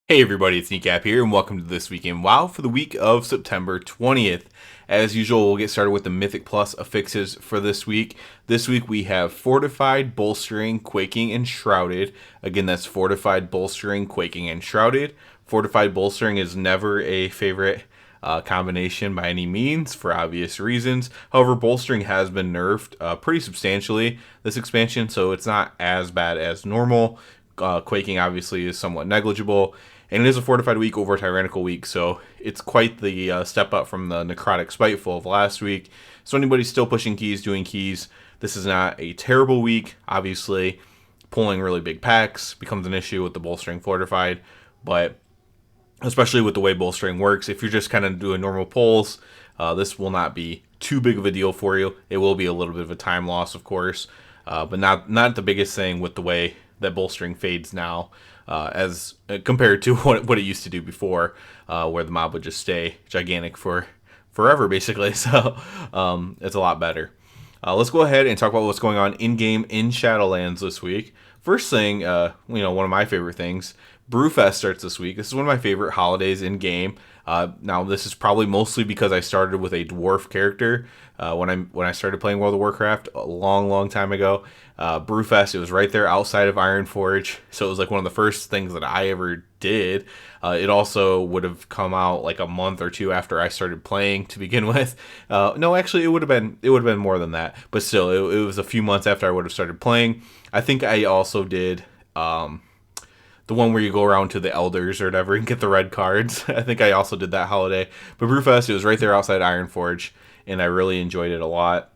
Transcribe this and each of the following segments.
Hey everybody, it's Kneecap here, and welcome to This Week in WoW for the week of September 20th. As usual, we'll get started with the Mythic Plus affixes for this week. This week we have Fortified, Bolstering, Quaking, and Shrouded. Again, that's Fortified, Bolstering, Quaking, and Shrouded. Fortified Bolstering is never a favorite combination by any means for obvious reasons. However, Bolstering has been nerfed pretty substantially this expansion, so it's not as bad as normal. Quaking obviously is somewhat negligible, and it is a fortified week over a tyrannical week, so it's quite the step up from the necrotic spiteful of last week. So anybody still pushing keys, doing keys, this is not a terrible week. Obviously, pulling really big packs becomes an issue with the bolstering fortified, but especially with the way bolstering works, if you're just kind of doing normal pulls, this will not be too big of a deal for you. It will be a little bit of a time loss, of course, but not the biggest thing with the way that bolstering fades now, as compared to what it used to do before, where the mob would just stay gigantic for forever, basically. So it's a lot better. Let's go ahead and talk about what's going on in game in Shadowlands this week. First thing, one of my favorite things, BREWFEST starts this week. This is one of my favorite holidays in game. Now, this is probably mostly because I started with a dwarf character when I started playing World of Warcraft a long time ago. BREWFEST, it was right there outside of Ironforge, so it was like one of the first things that I ever did. It also would have come out like a month or two after I started playing to begin with. No, actually, it would have been more than that, but still, it was a few months after I would have started playing. I think I also did. The one where you go around to the elders or whatever and get the red cards. I think I also did that holiday. But BREWFEST, it was right there outside Ironforge, and I really enjoyed it a lot.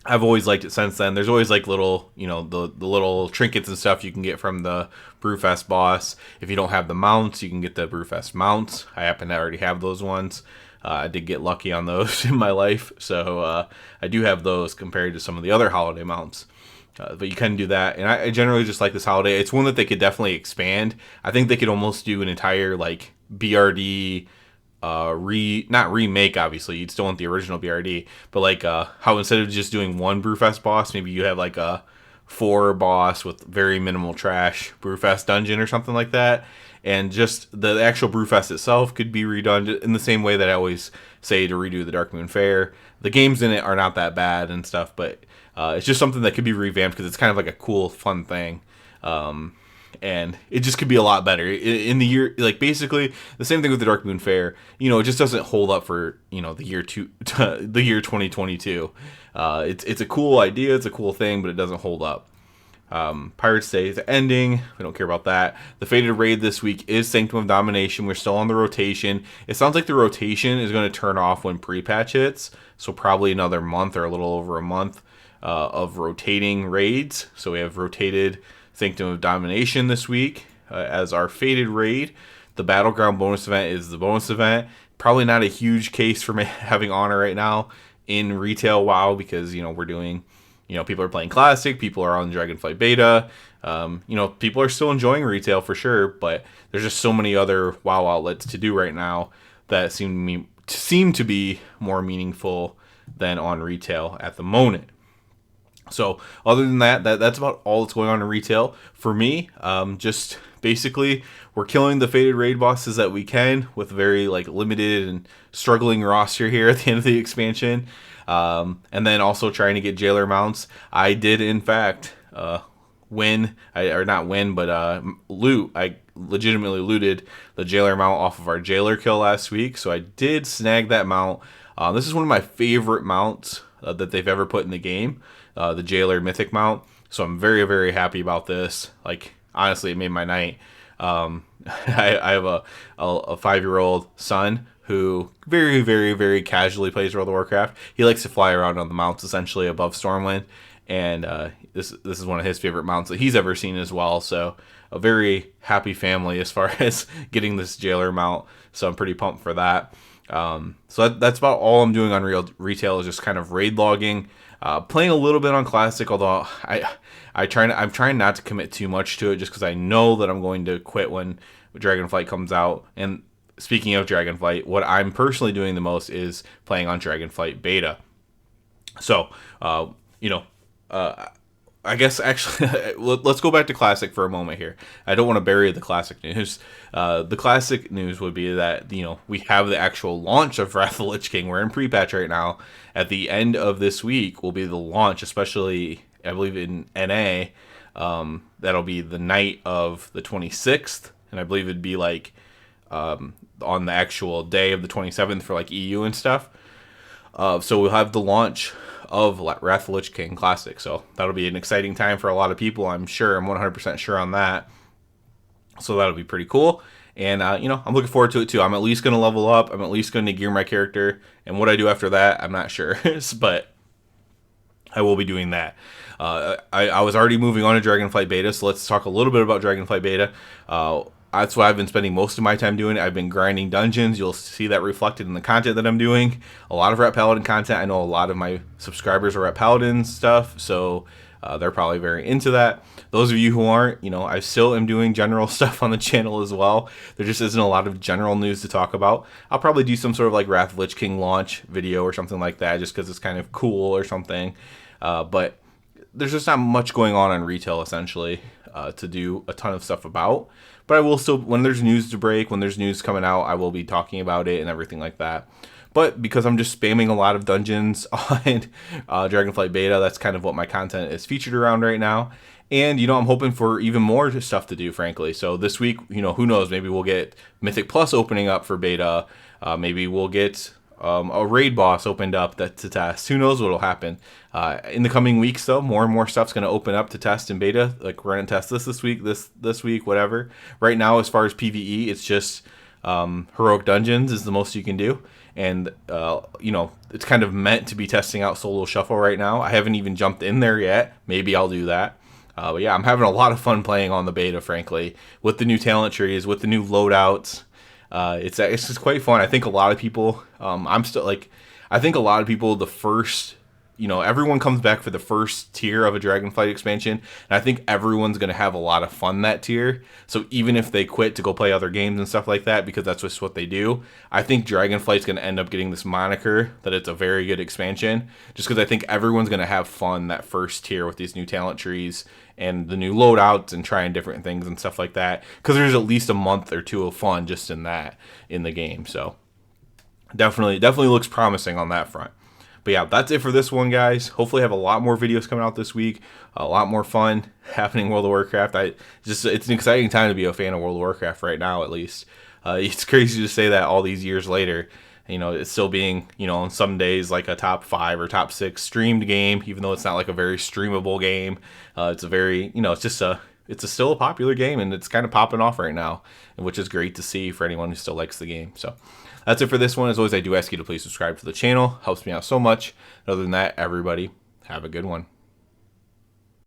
I've always liked it since then. There's always like little, the little trinkets and stuff you can get from the BREWFEST boss. If you don't have the mounts, you can get the BREWFEST mounts. I happen to already have those ones. I did get lucky on those in my life, so I do have those compared to some of the other holiday mounts. But you can do that, and I generally just like this holiday. It's one that they could definitely expand. I think they could almost do an entire like BRD not remake. Obviously, you'd still want the original BRD, but like how instead of just doing one BREWFEST boss, maybe you have like a 4 boss with very minimal trash BREWFEST dungeon or something like that. And just the actual BREWFEST itself could be redone in the same way that I always say to redo the Darkmoon Faire. The games in it are not that bad and stuff, but it's just something that could be revamped because it's kind of like a cool, fun thing. And it just could be a lot better in the year. Like basically the same thing with the Darkmoon Faire. It just doesn't hold up for the year the year 2022. It's a cool idea, it's a cool thing, but it doesn't hold up. Pirates Day is ending. We don't care about that. The Fated Raid this week is Sanctum of Domination. We're still on the rotation. It sounds like the rotation is going to turn off when pre-patch hits, so probably another month or a little over a month of rotating raids. So we have rotated Sanctum of Domination this week as our Fated Raid. The Battleground bonus event is the bonus event. Probably not a huge case for me having Honor right now in retail WoW because we're doing. People are playing Classic, people are on Dragonflight Beta, people are still enjoying retail for sure, but there's just so many other WoW outlets to do right now that seem to be more meaningful than on retail at the moment. So other than that's about all that's going on in retail. For me, just basically we're killing the Fated Raid bosses that we can with very limited and struggling roster here at the end of the expansion. And then also trying to get jailer mounts. I did, in fact, loot. I legitimately looted the jailer mount off of our jailer kill last week. So I did snag that mount. This is one of my favorite mounts that they've ever put in the game, the jailer mythic mount. So I'm very, very happy about this. Honestly, it made my night. I have a 5-year-old son who very, very, very casually plays World of Warcraft. He likes to fly around on the mounts essentially above Stormwind, and this is one of his favorite mounts that he's ever seen as well. So a very happy family as far as getting this jailer mount. So I'm pretty pumped for that. So that's about all I'm doing on retail is just kind of raid logging, playing a little bit on Classic. Although I'm trying not to commit too much to it just because I know that I'm going to quit when Dragonflight comes out. And speaking of Dragonflight, what I'm personally doing the most is playing on Dragonflight Beta. So, I guess actually, let's go back to Classic for a moment here. I don't want to bury the Classic news. The Classic news would be that, we have the actual launch of Wrath of the Lich King. We're in pre-patch right now. At the end of this week will be the launch, especially, I believe, in NA. That'll be the night of the 26th, and I believe it'd be like on the actual day of the 27th for like EU and stuff. So we'll have the launch of Wrath of the Lich King Classic. So that'll be an exciting time for a lot of people, I'm sure. I'm 100% sure on that. So that'll be pretty cool. And, I'm looking forward to it too. I'm at least going to level up. I'm at least going to gear my character. And what I do after that, I'm not sure. But I will be doing that. I was already moving on to Dragonflight Beta, so let's talk a little bit about Dragonflight Beta. That's what I've been spending most of my time doing. I've been grinding dungeons. You'll see that reflected in the content that I'm doing. A lot of Rat Paladin content. I know a lot of my subscribers are Rat Paladin stuff, so they're probably very into that. Those of you who aren't, I still am doing general stuff on the channel as well. There just isn't a lot of general news to talk about. I'll probably do some sort of like Wrath of the Lich King launch video or something like that, just because it's kind of cool or something. But there's just not much going on retail, essentially, to do a ton of stuff about. But I will still, when there's news to break, when there's news coming out, I will be talking about it and everything like that. But because I'm just spamming a lot of dungeons on Dragonflight Beta, that's kind of what my content is featured around right now. And, I'm hoping for even more stuff to do, frankly. So this week, who knows, maybe we'll get Mythic Plus opening up for beta. Maybe we'll get a raid boss opened up to test. Who knows what will happen. In the coming weeks, though, more and more stuff's going to open up to test in beta. Like, we're going to test this week, this week, whatever. Right now, as far as PvE, it's just heroic dungeons is the most you can do. And, it's kind of meant to be testing out solo shuffle right now. I haven't even jumped in there yet. Maybe I'll do that. But yeah, I'm having a lot of fun playing on the beta, frankly, with the new talent trees, with the new loadouts. It's just quite fun. I think a lot of people, I think a lot of people, the first, everyone comes back for the first tier of a Dragonflight expansion, and I think everyone's going to have a lot of fun that tier. So even if they quit to go play other games and stuff like that, because that's just what they do, I think Dragonflight's going to end up getting this moniker that it's a very good expansion, just because I think everyone's going to have fun that first tier with these new talent trees and the new loadouts and trying different things and stuff like that, because there's at least a month or two of fun just in the game. So definitely looks promising on that front. But yeah, that's it for this one, guys. Hopefully I have a lot more videos coming out this week, a lot more fun happening in World of Warcraft. It's an exciting time to be a fan of World of Warcraft right now, at least. It's crazy to say that all these years later. It's still being, on some days like a top 5 or top 6 streamed game, even though it's not like a very streamable game. It's a very, it's still a popular game, and it's kind of popping off right now, which is great to see for anyone who still likes the game. So that's it for this one. As always, I do ask you to please subscribe to the channel. Helps me out so much. And other than that, everybody, have a good one.